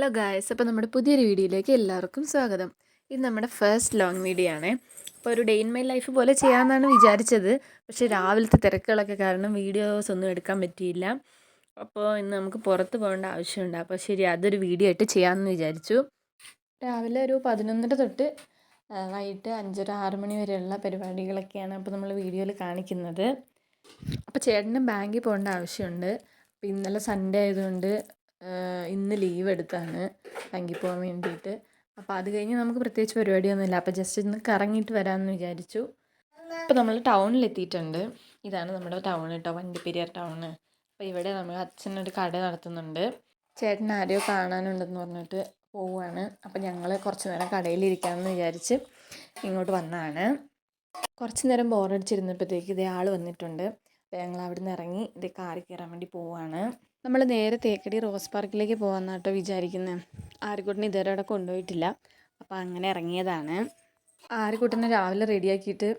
Hello guys, അപ്പോൾ നമ്മുടെ പുതിയൊരു വീഡിയോയിലേക്ക് എല്ലാവർക്കും സ്വാഗതം. ഇത് നമ്മുടെ ഫസ്റ്റ് ലോങ് വീഡിയോ ആണ്. അപ്പോൾ ഒരു ഡേ ഇൻ മൈ ലൈഫ് പോലെ ചെയ്യാമെന്നാണ് വിചാരിച്ചത്. പക്ഷേ രാവിലത്തെ തിരക്കുകളൊക്കെ കാരണം വീഡിയോസ് ഒന്നും എടുക്കാൻ പറ്റിയില്ല. അപ്പോൾ ഇന്ന് നമുക്ക് പുറത്ത് പോകേണ്ട ആവശ്യമുണ്ട്. അപ്പോൾ ശരി, അതൊരു വീഡിയോ ആയിട്ട് ചെയ്യാമെന്ന് വിചാരിച്ചു. രാവിലെ ഒരു 11:30 തൊട്ട് വൈകിട്ട് 5:30-6 മണി വരെയുള്ള പരിപാടികളൊക്കെയാണ് അപ്പോൾ നമ്മൾ വീഡിയോയിൽ കാണിക്കുന്നത്. അപ്പോൾ ചേട്ടന് ബാങ്കിൽ പോകേണ്ട ആവശ്യമുണ്ട്. അപ്പോൾ ഇന്നലെ സൺഡേ ആയതുകൊണ്ട് ഇന്ന് ലീവ് എടുത്താണ് ബാങ്കിൽ പോകാൻ വേണ്ടിയിട്ട്. അപ്പോൾ അത് കഴിഞ്ഞ് നമുക്ക് പ്രത്യേകിച്ച് പരിപാടിയൊന്നുമില്ല. അപ്പോൾ ജസ്റ്റ് ഇന്ന് കറങ്ങിയിട്ട് വരാമെന്ന് വിചാരിച്ചു. അപ്പോൾ നമ്മൾ ടൗണിലെത്തിയിട്ടുണ്ട്. ഇതാണ് നമ്മുടെ ടൗൺ കേട്ടോ, വണ്ടിപ്പെരിയാർ ടൗണ്. അപ്പോൾ ഇവിടെ നമ്മൾ അച്ഛനൊരു കട നടത്തുന്നുണ്ട്. ചേട്ടൻ ആരെയോ കാണാനുണ്ടെന്ന് പറഞ്ഞിട്ട് പോവുകയാണ്. അപ്പോൾ ഞങ്ങൾ കുറച്ച് നേരം കടയിലിരിക്കാമെന്ന് വിചാരിച്ച് ഇങ്ങോട്ട് വന്നതാണ്. കുറച്ച് നേരം ബോറടിച്ചിരുന്നപ്പോഴത്തേക്ക് ഇതേ ആൾ വന്നിട്ടുണ്ട്. അപ്പോൾ ഞങ്ങൾ അവിടെ നിന്ന് ഇറങ്ങി ഇതേ കാറിൽ കയറാൻ വേണ്ടി പോവുകയാണ്. നമ്മൾ നേരെ തേക്കടി റോസ് പാർക്കിലേക്ക് പോകാമെന്നാണ് കേട്ടോ വിചാരിക്കുന്നത്. ആര്യക്കുട്ടനെ ഇതുവരെ അവിടെ കൊണ്ടുപോയിട്ടില്ല. അപ്പോൾ അങ്ങനെ ഇറങ്ങിയതാണ്. ആര്യക്കുട്ടനെ രാവിലെ റെഡിയാക്കിയിട്ട്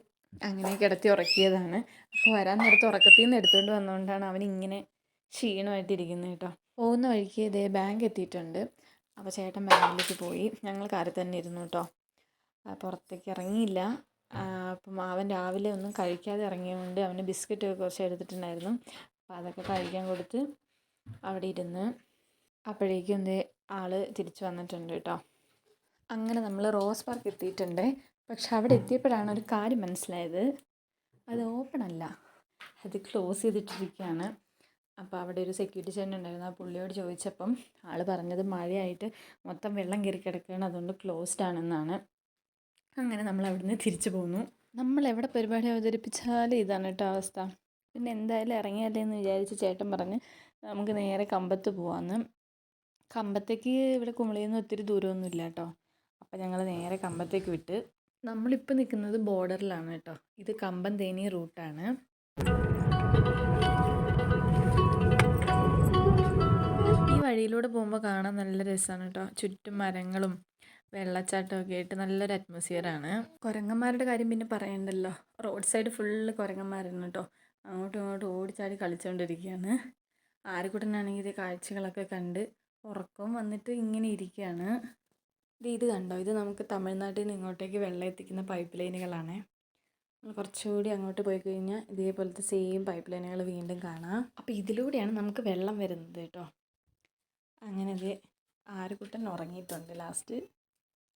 അങ്ങനെ കിടത്തി ഉറക്കിയതാണ്. അപ്പോൾ വരാൻ നേരത്ത് ഉറക്കത്തിൽ നിന്ന് എടുത്തുകൊണ്ട് വന്നുകൊണ്ടാണ് അവനിങ്ങനെ ക്ഷീണമായിട്ടിരിക്കുന്നത് കേട്ടോ. പോകുന്ന വഴിക്ക് ഇതേ ബാങ്ക് എത്തിയിട്ടുണ്ട്. അപ്പോൾ ചേട്ടൻ ബാങ്കിലേക്ക് പോയി. ഞങ്ങൾ കാറിൽ തന്നെ ഇരുന്നു കേട്ടോ. പുറത്തേക്ക് ഇറങ്ങിയില്ല. അപ്പം അവൻ രാവിലെ ഒന്നും കഴിക്കാതെ ഇറങ്ങിയതുകൊണ്ട് അവന് ബിസ്ക്കറ്റ് കുറച്ച് എടുത്തിട്ടുണ്ടായിരുന്നു. അപ്പോൾ അതൊക്കെ കഴിക്കാൻ കൊടുത്ത് അവിടെ ഇരുന്ന് അപ്പോഴേക്കും ആൾ തിരിച്ചു വന്നിട്ടുണ്ട് കേട്ടോ. അങ്ങനെ നമ്മൾ റോസ് പാർക്ക് എത്തിയിട്ടുണ്ട്. പക്ഷെ അവിടെ എത്തിയപ്പോഴാണ് ഒരു കാര്യം മനസ്സിലായത്. അത് ഓപ്പൺ അല്ല, അത് ക്ലോസ് ചെയ്തിട്ടിരിക്കുകയാണ്. അപ്പോൾ അവിടെ ഒരു സെക്യൂരിറ്റി ചേട്ടൻ ഉണ്ടായിരുന്നു. ആ പുള്ളിയോട് ചോദിച്ചപ്പം ആൾ പറഞ്ഞത് മഴയായിട്ട് മൊത്തം വെള്ളം കയറി കിടക്കുകയാണ്, അതുകൊണ്ട് ക്ലോസ്ഡ് ആണെന്നാണ്. അങ്ങനെ നമ്മൾ അവിടുന്ന് തിരിച്ചു പോന്നു. നമ്മൾ എവിടെ പരിപാടി അവതരിപ്പിച്ചാലും ഇതാണ് കേട്ടോ അവസ്ഥ. പിന്നെ എന്തായാലും ഇറങ്ങിയല്ലേ എന്ന് വിചാരിച്ച് ചേട്ടൻ പറഞ്ഞ് നമുക്ക് നേരെ കമ്പത്ത് പോകാമെന്ന്. കമ്പത്തേക്ക് ഇവിടെ കുമളിയിൽ നിന്ന് ഒത്തിരി ദൂരമൊന്നുമില്ല കേട്ടോ. അപ്പോൾ ഞങ്ങൾ നേരെ കമ്പത്തേക്ക് വിട്ട്. നമ്മളിപ്പോൾ നിൽക്കുന്നത് ബോർഡറിലാണ് കേട്ടോ. ഇത് കമ്പം തേനി റൂട്ടാണ്. ഈ വഴിയിലൂടെ പോകുമ്പോൾ കാണാൻ നല്ല രസമാണ് കേട്ടോ. ചുറ്റും മരങ്ങളും വെള്ളച്ചാട്ടമൊക്കെ ആയിട്ട് നല്ലൊരു അറ്റ്മോസ്ഫിയറാണ്. കുരങ്ങന്മാരുടെ കാര്യം പിന്നെ പറയണ്ടല്ലോ. റോഡ് സൈഡ് ഫുള്ള് കുരങ്ങന്മാരാണ് കേട്ടോ. അങ്ങോട്ടും ഇങ്ങോട്ടും ഓടിച്ചാടി കളിച്ചുകൊണ്ടിരിക്കുകയാണ്. ആര്യക്കുട്ടനാണെങ്കിൽ ഇത് കാഴ്ചകളൊക്കെ കണ്ട് ഉറക്കവും വന്നിട്ട് ഇങ്ങനെ ഇരിക്കുകയാണ്. ഇത് കണ്ടോ, ഇത് നമുക്ക് തമിഴ്നാട്ടിൽ നിന്ന് ഇങ്ങോട്ടേക്ക് വെള്ളം എത്തിക്കുന്ന പൈപ്പ് ലൈനുകളാണ്. കുറച്ചുകൂടി അങ്ങോട്ട് പോയി കഴിഞ്ഞാൽ ഇതേപോലത്തെ സെയിം പൈപ്പ് ലൈനുകൾ വീണ്ടും കാണാം. അപ്പോൾ ഇതിലൂടെയാണ് നമുക്ക് വെള്ളം വരുന്നത് കേട്ടോ. അങ്ങനെ ഇത് ആര്യക്കുട്ടൻ ഉറങ്ങിയിട്ടുണ്ട് ലാസ്റ്റ്.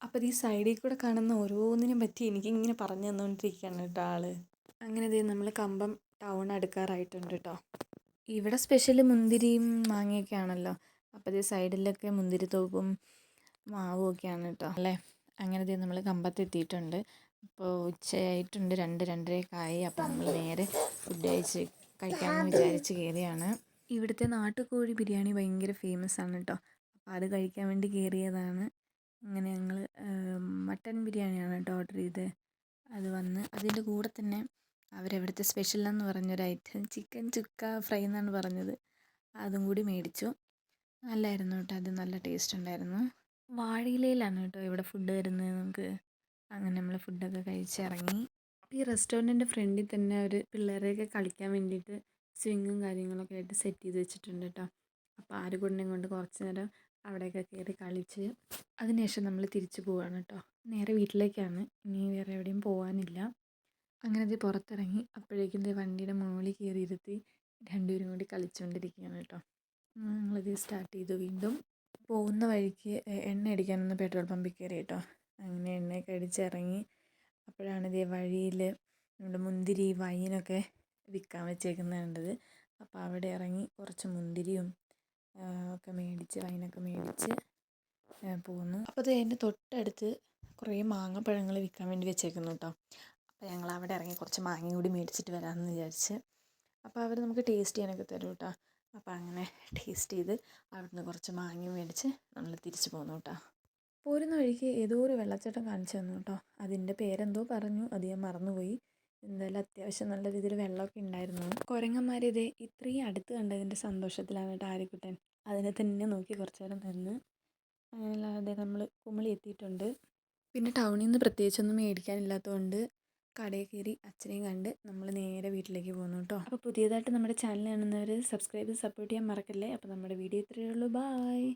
അപ്പോൾ ഈ സൈഡിൽ കൂടെ കാണുന്ന ഓരോന്നിനും പറ്റി എനിക്കിങ്ങനെ പറഞ്ഞു തന്നുകൊണ്ടിരിക്കുകയാണ് കേട്ടോ ആൾ. അങ്ങനെ നമ്മൾ കമ്പം ടൗൺ അടുക്കാറായിട്ടുണ്ട് കേട്ടോ. ഇവിടെ സ്പെഷ്യൽ മുന്തിരിയും മാങ്ങയൊക്കെ ആണല്ലോ. അപ്പോൾ സൈഡിലൊക്കെ മുന്തിരിത്തോപ്പും മാവും ഒക്കെയാണ് കേട്ടോ അല്ലേ. അങ്ങനെ നമ്മൾ കമ്പത്തെത്തിയിട്ടുണ്ട്. അപ്പോൾ ഉച്ചയായിട്ടുണ്ട്, 2-2:30 ആയി. അപ്പോൾ നമ്മൾ നേരെ ഫുഡ് കഴിക്കാമെന്ന് വിചാരിച്ച് കയറിയാണ്. ഇവിടുത്തെ നാട്ടുകോഴി ബിരിയാണി ഭയങ്കര ഫേമസ് ആണ് കേട്ടോ. അപ്പോൾ അത് കഴിക്കാൻ വേണ്ടി കയറിയതാണ്. അങ്ങനെ ഞങ്ങൾ മട്ടൻ ബിരിയാണിയാണ് കേട്ടോ ഓർഡർ ചെയ്ത്. അത് വന്ന് അതിൻ്റെ കൂടെ തന്നെ അവരവിടുത്തെ സ്പെഷ്യലെന്ന് പറഞ്ഞൊരു ഐറ്റം ചിക്കൻ ചുക്ക ഫ്രൈ എന്നാണ് പറഞ്ഞത്. അതും കൂടി മേടിച്ചു. നല്ലതായിരുന്നു കേട്ടോ, അത് നല്ല ടേസ്റ്റ് ഉണ്ടായിരുന്നു. വാഴയിലയിലാണ് കേട്ടോ ഇവിടെ ഫുഡ് വരുന്നത് നമുക്ക്. അങ്ങനെ നമ്മൾ ഫുഡൊക്കെ കഴിച്ചിറങ്ങി. ഈ റെസ്റ്റോറൻറ്റിൻ്റെ ഫ്രണ്ടിൽ തന്നെ അവർ പിള്ളേരെയൊക്കെ കളിക്കാൻ വേണ്ടിയിട്ട് സ്വിങ്ങും കാര്യങ്ങളൊക്കെ ആയിട്ട് സെറ്റ് ചെയ്ത് വെച്ചിട്ടുണ്ട് കേട്ടോ. അപ്പോൾ ആര്യക്കുട്ടനെയും കൊണ്ട് കുറച്ച് നേരം അവിടെയൊക്കെ കയറി കളിച്ച് അതിനുശേഷം നമ്മൾ തിരിച്ചു പോവുകയാണ് കേട്ടോ. നേരെ വീട്ടിലേക്കാണ്, ഇനി വേറെ എവിടെയും പോകാനില്ല. അങ്ങനെ ഇത് പുറത്തിറങ്ങി. അപ്പോഴേക്കും വണ്ടിയുടെ മുകളിൽ കയറി ഇരുത്തി രണ്ടുപേരും കൂടി കളിച്ചുകൊണ്ടിരിക്കുകയാണ് കേട്ടോ. ഞങ്ങളിത് സ്റ്റാർട്ട് ചെയ്തു. വീണ്ടും പോകുന്ന വഴിക്ക് എണ്ണ അടിക്കാനൊന്ന് പെട്രോൾ പമ്പിൽ കയറി കേട്ടോ. അങ്ങനെ എണ്ണയൊക്കെ അടിച്ചിറങ്ങി. അപ്പോഴാണ് ഇതേ വഴിയിൽ നമ്മുടെ മുന്തിരി വൈനൊക്കെ വിൽക്കാൻ വെച്ചേക്കുന്നത് കണ്ടത്. അപ്പോൾ അവിടെ ഇറങ്ങി കുറച്ച് മുന്തിരിയും ഒക്കെ മേടിച്ച് വൈനൊക്കെ മേടിച്ച് പോന്നു. അപ്പോൾ അത് അതിൻ്റെ തൊട്ടടുത്ത് കുറേ മാങ്ങപ്പഴങ്ങൾ വിൽക്കാൻ വേണ്ടി വെച്ചേക്കുന്നു കേട്ടോ. അപ്പോൾ ഞങ്ങൾ അവിടെ ഇറങ്ങി കുറച്ച് മാങ്ങയും കൂടി മേടിച്ചിട്ട് വരാമെന്ന് വിചാരിച്ച്. അപ്പോൾ അവർ നമുക്ക് ടേസ്റ്റ് ചെയ്യാനൊക്കെ തരും കേട്ടോ. അപ്പോൾ അങ്ങനെ ടേസ്റ്റ് ചെയ്ത് അവിടുന്ന് കുറച്ച് മാങ്ങ മേടിച്ച് നമ്മൾ തിരിച്ച് പോന്നു കേട്ടോ. പോരുന്ന വഴിക്ക് ഏതോ ഒരു വെള്ളച്ചാട്ടം കാണിച്ചു തന്നു കേട്ടോ. അതിൻ്റെ പേരെന്തോ പറഞ്ഞു, അത് ഞാൻ മറന്നുപോയി. എന്തായാലും അത്യാവശ്യം നല്ല രീതിയിൽ വെള്ളമൊക്കെ ഉണ്ടായിരുന്നു. കുരങ്ങന്മാരിതേ ഇത്രയും അടുത്ത് കണ്ടതിൻ്റെ സന്തോഷത്തിലാണ് കേട്ടോ ആര്യക്കുട്ടൻ. അതിനെ തന്നെ നോക്കി കുറച്ച് നേരം നിന്ന്. അങ്ങനെയല്ലാതെ നമ്മൾ കുമളി എത്തിയിട്ടുണ്ട്. പിന്നെ ടൗണിൽ നിന്ന് പ്രത്യേകിച്ചൊന്നും മേടിക്കാനില്ലാത്തതുകൊണ്ട് കടയിൽ കയറി അച്ഛനെയും കണ്ട് നമ്മൾ നേരെ വീട്ടിലേക്ക് പോകുന്നു കേട്ടോ. അപ്പോൾ പുതിയതായിട്ട് നമ്മുടെ ചാനൽ കാണുന്നവർ സബ്സ്ക്രൈബ് സപ്പോർട്ട് ചെയ്യാൻ മറക്കല്ലേ. അപ്പോൾ നമ്മുടെ വീഡിയോ ഇത്രയേ ഉള്ളൂ. ബായ്.